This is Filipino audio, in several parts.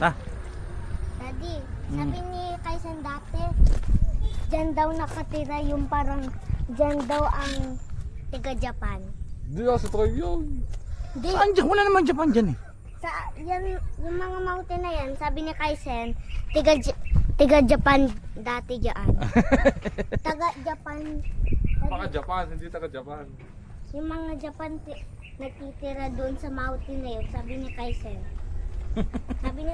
Ha? Daddy, sabi ni Kaisan dati, dyan daw nakatira yung parang, dyan daw ang taga-Japan. Hindi ako sa try yun. Di, Saan dyan? Wala naman Japan dyan eh. sa, yan, yung mga mountain na yan, sabi ni Kaisen, taga-Japan dati dyan. Taga-Japan. Baka Japan, hindi taga Japan. Yung mga Japan nagtitira doon sa mountain na yun, sabi ni Kaisen. Sabi ni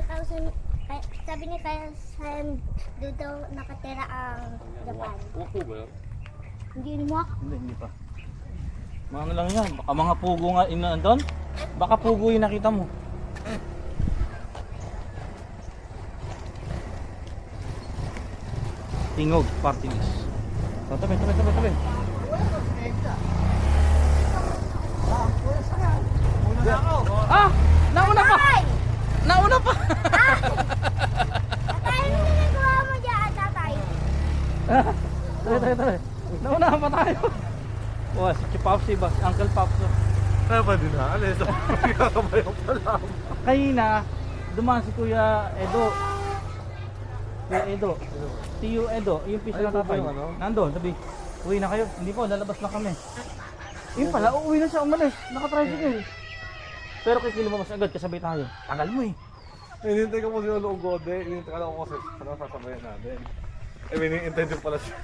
Kaisen, doon daw nakatira ang Japan. Upo ba yun? Hindi mo? Hindi pa. Mga ano lang yan. Baka mga pugo nga doon. Baka pugo yung nakita mo. Tingog, party list. Tabi. Ah! Nauna pa! Nauna pa! Tatay, ano ginagawa mo dyan, tatay? Tabi. Nauna pa tayo. Wah, si Popsi ba? Si Uncle Pops. Kaya pa din na, alis. Kakabayo pa lang. Kanina, dumaan si Kuya Edo. Kuya Edo. Tiyo Edo, yung piso Ay, na tatay. yung ano? Nandun, sabi, uwi na kayo. Hindi po, lalabas na kami. Yun pala, uuwi na siya, umalis. Naka-tricycle. Pero kay lumabas agad, kasabay tayo. Tagal mo eh. Hinihintay ko po si Lolo Ugode. Hinihintay ka lang ako kasi ano sasabayan natin. Hinihintay din pala siya.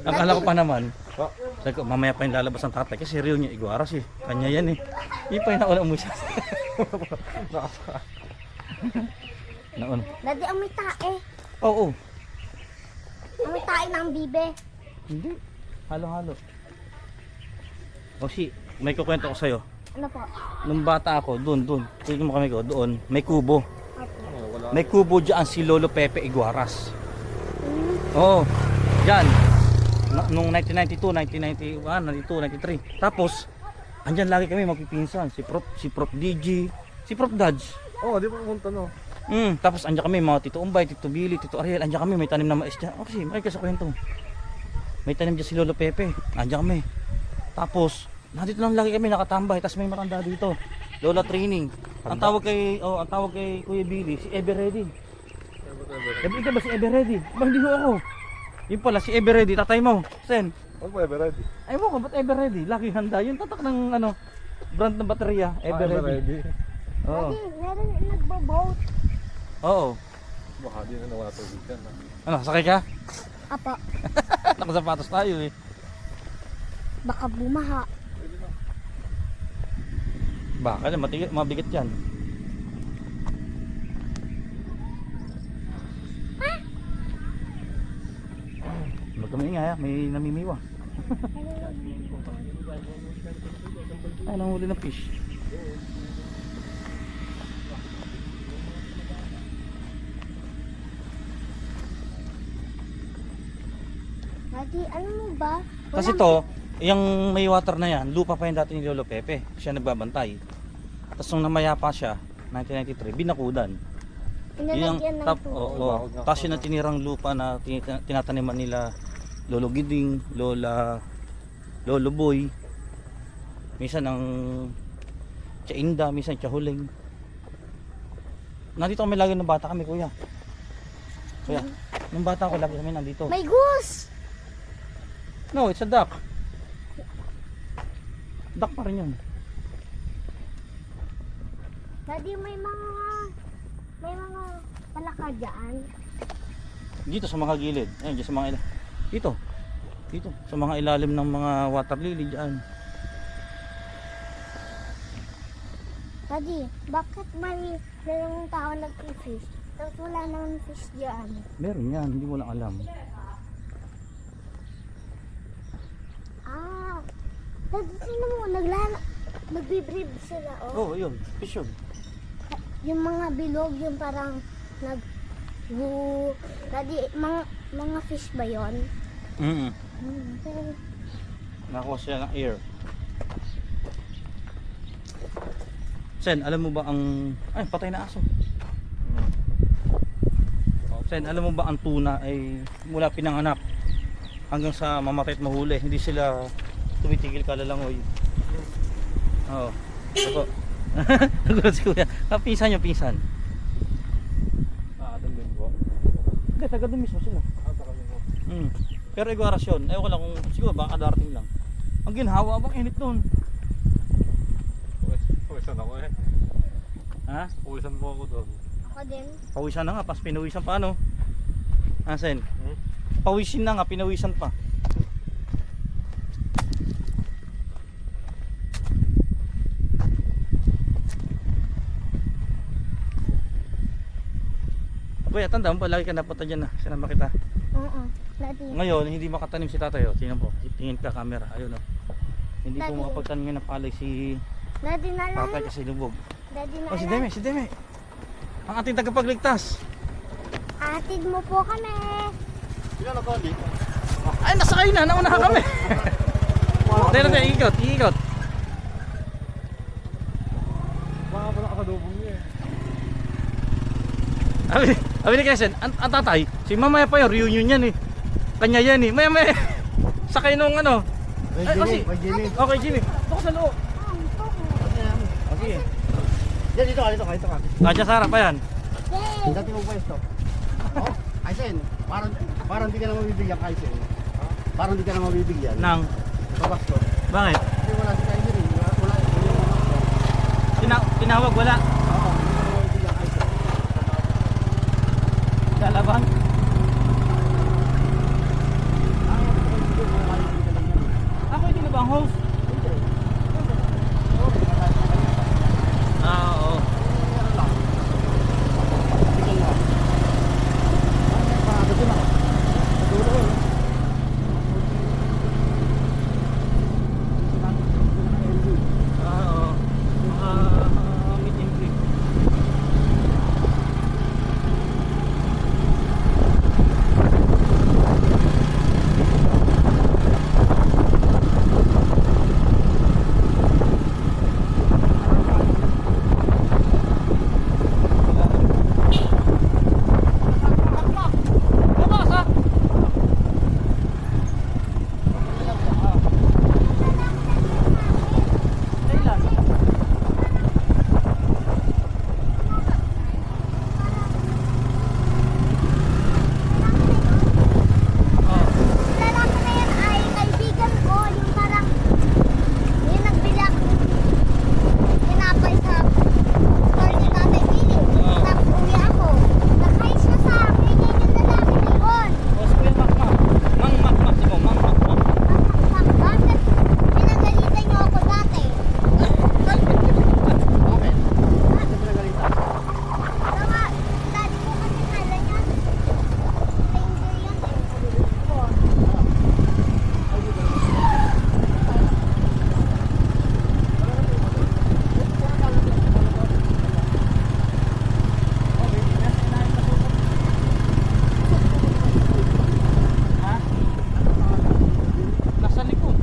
Akala ko pa naman, Ha? sabi ko, mamaya pa yung lalabas ng tatay kasi real niya Iguaras eh. Kanya yan eh. Yung pa yung nauna mo siya. Nauna. Daddy, amoy tae. Oo. Amoy tae ng bibe. Hindi. Halo-halo. O si, may kukwento ko sa'yo. Ano po? Nung bata ako, doon. Tingin mo kami ko, doon, may kubo. Opo. Wala. May kubo dyan si Lolo Pepe Iguaras. Oo. Dyan. Nung 1992, 1991, 92, 93. Tapos, andyan lagi kami magpipinsan. Si Prof DG, si Prof Dodge. Oo, di pa pumunta no. Tapos andyan kami mga Tito Umbay, Tito Billy, Tito Ariel. Andyan kami, may tanim na mais dyan. Kasi, makikas sa kwento. May tanim dyan si Lolo Pepe. Andyan kami. Tapos, nandito lang lagi kami nakatambay. Tapos may matanda dito. Lola Training. Ang tawag kay Kuya Billy, si Everready. Sabi ka ba si Everready? Ba hindi ko ako. Yung pala si Everready, tatay mo. Sen. Ano pa ready? Ay mo ko, ba't Everready? Lagi handa. Yung tatak ng brand ng baterya. Everready. Ready. Oo. Daddy, meron nagbo-boat. Oo. Baka di na nawala tubig yan. Ano, sakay ka? Apa, Nakasapatos tayo eh. baka bumaha. Baka na, mabigat yan. Huwag kami nga, may namimiwa. Ay, nanghuli ng fish. Daddy, ano mo ba? Kasi to, yung may water na yan, lupa pa yung dati ni Lolo Pepe. Siya nagbabantay. Tapos nung namaya pa siya, 1993, binakudan. Inalagyan ng tubig. Tapos yun ang tinirang lupa na tinataniman nila Lolo Giding, Lolo Boy. Minsan ang Tsainda, minsan Tsahuling. Nandito kami lagi ng bata kami, kuya. Kuya, nung bata ako lagi kami nandito. May goose! No, it's a duck. Duck pa rin yun. Daddy, may mga palaka dyan. Dito sa mga gilid. Ayun, dyan sa mga dito sa mga ilalim ng mga water lily dyan. Daddy, bakit mayroong tao nag-fish? Tapos wala nang fish dyan. Meron yan, hindi mo lang alam. Ah, Daddy, tingnan mo, nagbibrib sila, oh. Oh, yun, fish yun. Yung mga bilog, yung parang Daddy, mga fish ba yun? Pero, Nakuha siya ng air. Sen, alam mo ba ang... Ay, patay na aso. Sen, alam mo ba ang tuna ay mula pinanganak hanggang sa mamatay at mahuli, hindi sila tumitigil kalalangoy. Oo. Ako. Nagulat si kuya. Pinsan nyo, pinsan. Hindi, taga doon mismo sila. Tagal mo. Pero igwarasyon, ayaw ko lang kung siguro baka darating lang. Ang ginhawa, bang init doon. Pawisan ako eh. Ha? Pawisan mo ako doon. Ako din. Pawisan na nga, pas pinawisan pa ano? Asen? Hmm? Pawisin na nga, pinawisan pa. Kuya, tanda mo pa, lagi ka napunta dyan na. Sinama kita. Oo. Daddy. Ngayon, hindi makatanim si tatay. Oh. Tingnan po, tingin ka camera. Ayun oh. Hindi po Daddy. makapagtanim ng palay si Daddy na lang. tatay kasi lubog. Daddy na Oh, si lang. Deme, si Deme. Ang ating tagapagligtas. Atid mo po kami. Sila na tali. Ay, nasakay na, nauna kami. Dahil natin, ikot, ikot. Baka pala kasalubong niya eh. Sabi ni Kesen, ang tatay, si mamaya pa yung reunion yan eh. Kanya yan eh. Maya maya. Sakay nung ano. Ay, oh, si. Okay, Jimmy. Ito ko sa loob. Okay. Diyan, dito ka, dito ka, dito ka. Nadya sa harap pa yan. Yay! Dati mo pwesto. Oh, Kaisen, parang di ka na mabibigyan, Kaisen. Parang di ka na mabibigyan. Nang, Babas ko. bakit? Kasi wala si Kaisen eh. Wala Tinawag, wala. Oo, hindi ka na mabibigyan, Kaisen. Lalabang. Ako hindi na ba ang host? Ah, oo. Ah, oo. Meet and greet. Labas, ha? Kailan? Oh. Lalaki na yan ay kaibigan ko. Yung parang, yung nagbili ako tinapay sa store ni Tatay Billy. Oo. Tapos uwi ako. Nakain siya sa akin. Yan yung lalaki na yun. O, si Kuya Makmak. Mang Makmak. Sabi mo, Mang Makmak. Bakit pinagalitan niyo ako dati? Bakit? Bakit pinagalitan? Tama, dati ko kasi kala niya. Stranger yan eh. Ha? Nasa likod.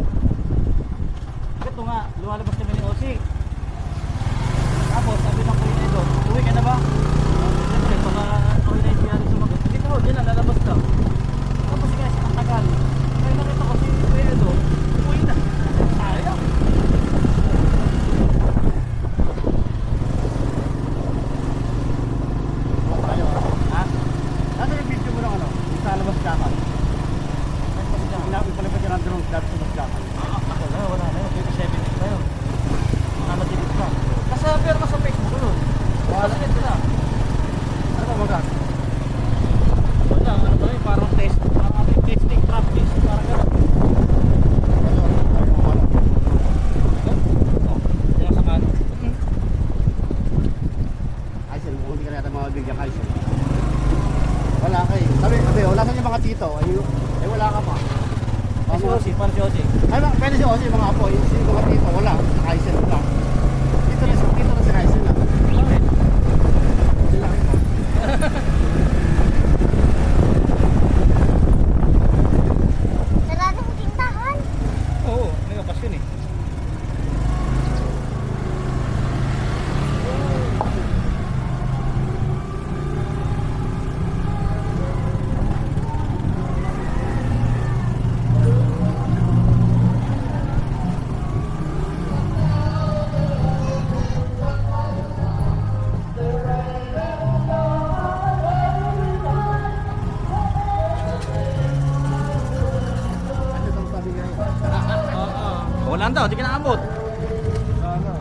Ito nga, lumalabas kami ni Osi. Tapos, sabi ng Kuya Edo, uwi ka na ba? Siyempre, baka Kuya Edo yan sumagot. Hindi ka ho, dyan na, lalabas ka. Tapos kasi, ang tagal. Kaya nakita ko si Kuya Edo, uwi na. Sayang. Tayo. Ha? Ano yung video mo ng ano? Yung sa labas jacket. Ipalipad yan ang drone dati sa labas jacket. Wala na yun. 27 na yun. Mga natigit ka. Pero ka sa Facebook ko nun. Wala na ito na. Ano ba magkano? Wala, ano ba yun? Parang test. Parang ating testing practice. Parang gano'n. Oh, yan sa kanan. Kaisen, mukhang hindi ka na yata mabibigyan, Kaisen. Wala kayo. Sabi, wala saan yung mga tito? Ay, wala ka pa. Si Osi, paano si Osi? Ay, pwede si Osi, mga apo. Yung si mga tito, wala. Si Kaisen, wala. Tito na si Kaisen lang. Bakit? Sila kayo. Sarado yung tindahan. Oo, nagapas yun eh. wala daw, di ka naabot. Sana.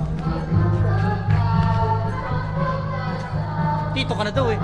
Tito ka na daw eh.